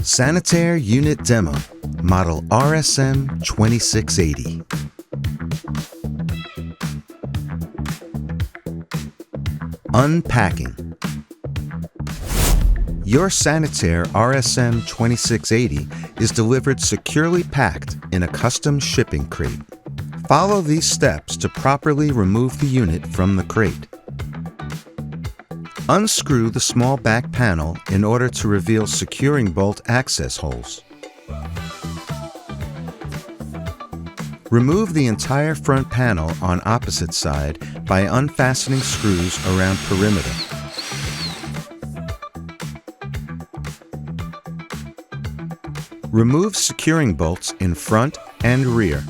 Sanitaire Unit Demo, Model RSM2680. Unpacking. Your Sanitaire RSM2680 is delivered securely packed in a custom shipping crate. Follow these steps to properly remove the unit from the crate. Unscrew the small back panel in order to reveal securing bolt access holes. Remove the entire front panel on opposite side by unfastening screws around perimeter. Remove securing bolts in front and rear.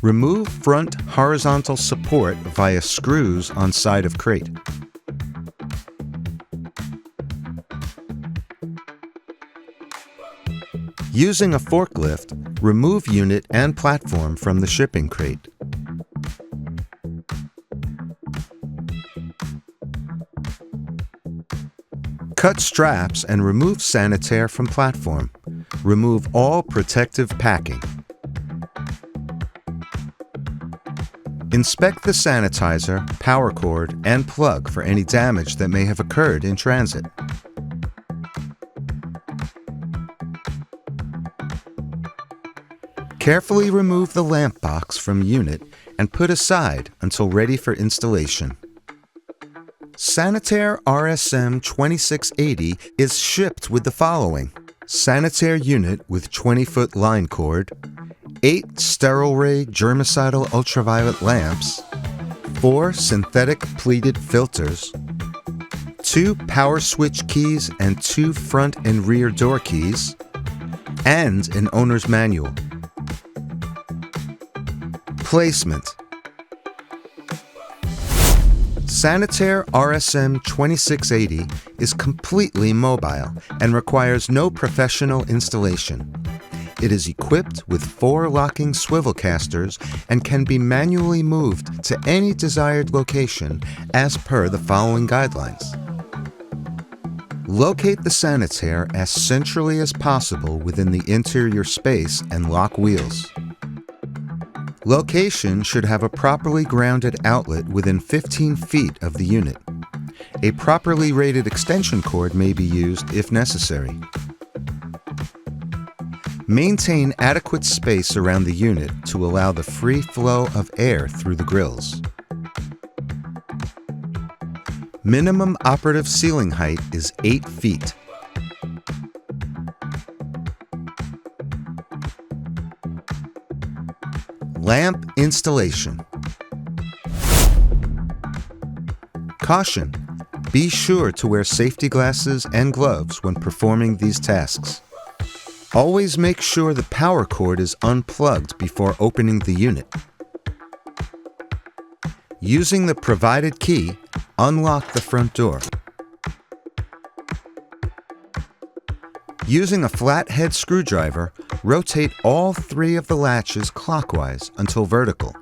Remove front horizontal support via screws on side of crate. Using a forklift, remove unit and platform from the shipping crate. Cut straps and remove Sanitaire from platform. Remove all protective packing. Inspect the sanitizer, power cord, and plug for any damage that may have occurred in transit. Carefully remove the lamp box from unit and put aside until ready for installation. Sanitaire RSM2680 is shipped with the following: Sanitaire unit with 20-foot line cord, 8 sterile ray germicidal ultraviolet lamps, 4 synthetic pleated filters, 2 power switch keys and 2 front and rear door keys, and an owner's manual. Placement. Sanitaire RSM2680 is completely mobile and requires no professional installation. It is equipped with 4 locking swivel casters and can be manually moved to any desired location as per the following guidelines. Locate the Sanitaire as centrally as possible within the interior space and lock wheels. Location should have a properly grounded outlet within 15 feet of the unit. A properly rated extension cord may be used if necessary. Maintain adequate space around the unit to allow the free flow of air through the grills. Minimum operative ceiling height is 8 feet. Lamp installation. Caution: be sure to wear safety glasses and gloves when performing these tasks. Always make sure the power cord is unplugged before opening the unit. Using the provided key, unlock the front door. Using a flathead screwdriver, rotate all 3 of the latches clockwise until vertical.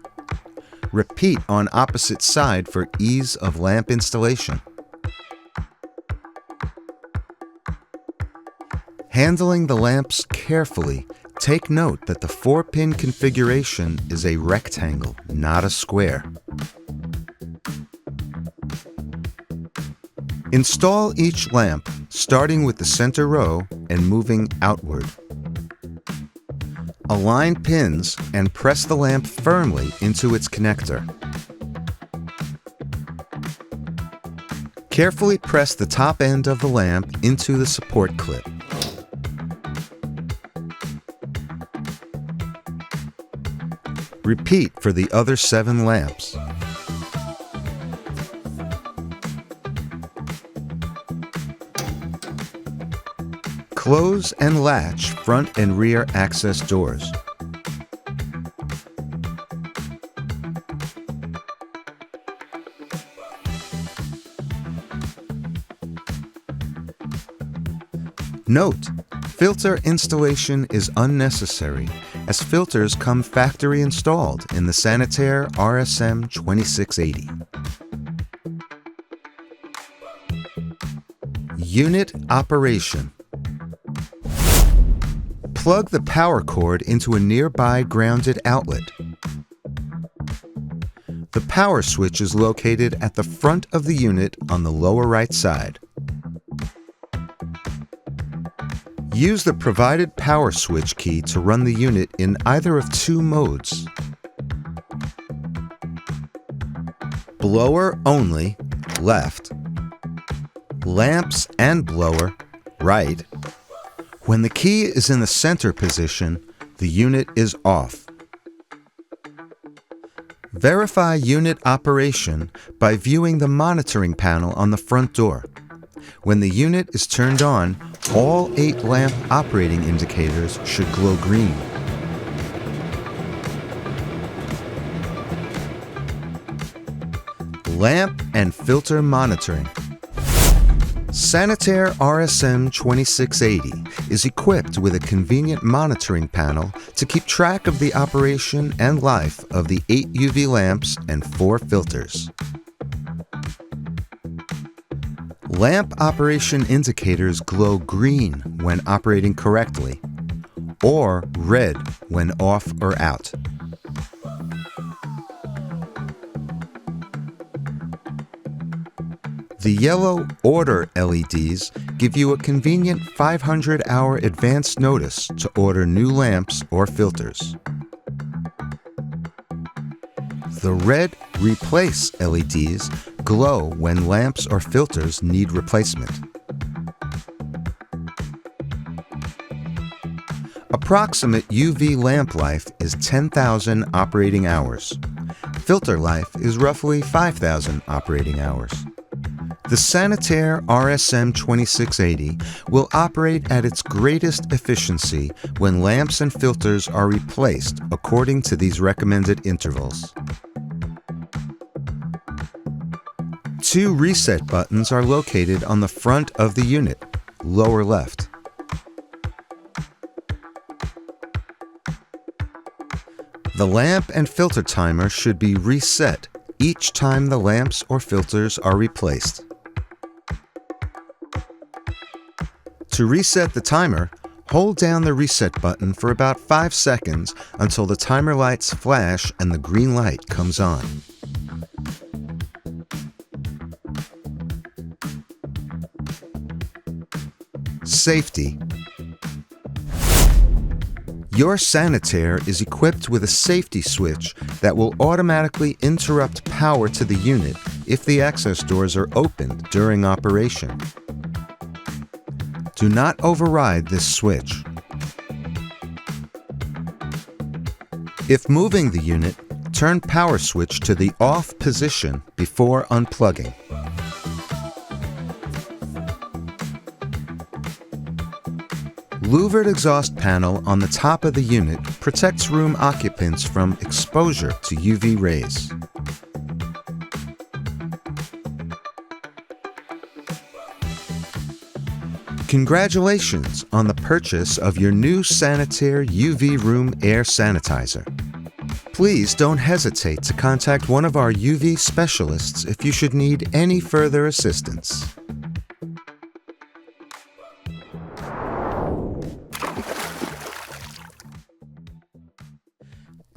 Repeat on opposite side for ease of lamp installation. Handling the lamps carefully, take note that the 4-pin configuration is a rectangle, not a square. Install each lamp, starting with the center row and moving outward. Align pins and press the lamp firmly into its connector. Carefully press the top end of the lamp into the support clip. Repeat for the other 7 lamps. Close and latch front and rear access doors. Note: filter installation is unnecessary, as filters come factory installed in the Sanitaire RSM2680. Unit operation. Plug the power cord into a nearby grounded outlet. The power switch is located at the front of the unit on the lower right side. Use the provided power switch key to run the unit in either of two modes. Blower only, left. Lamps and blower, right. When the key is in the center position, the unit is off. Verify unit operation by viewing the monitoring panel on the front door. When the unit is turned on, all 8 lamp operating indicators should glow green. Lamp and filter monitoring. Sanitaire RSM2680 is equipped with a convenient monitoring panel to keep track of the operation and life of the 8 UV lamps and 4 filters. Lamp operation indicators glow green when operating correctly, or red when off or out. The yellow order LEDs give you a convenient 500-hour advance notice to order new lamps or filters. The red replace LEDs glow when lamps or filters need replacement. Approximate UV lamp life is 10,000 operating hours. Filter life is roughly 5,000 operating hours. The Sanitaire RSM2680 will operate at its greatest efficiency when lamps and filters are replaced according to these recommended intervals. 2 reset buttons are located on the front of the unit, lower left. The lamp and filter timer should be reset each time the lamps or filters are replaced. To reset the timer, hold down the reset button for about 5 seconds until the timer lights flash and the green light comes on. Safety. Your Sanitaire is equipped with a safety switch that will automatically interrupt power to the unit if the access doors are opened during operation. Do not override this switch. If moving the unit, turn power switch to the off position before unplugging. Louvered exhaust panel on the top of the unit protects room occupants from exposure to UV rays. Congratulations on the purchase of your new Sanitaire UV Room Air Sanitizer. Please don't hesitate to contact one of our UV specialists if you should need any further assistance.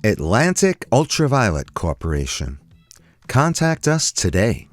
Atlantic Ultraviolet Corporation. Contact us today.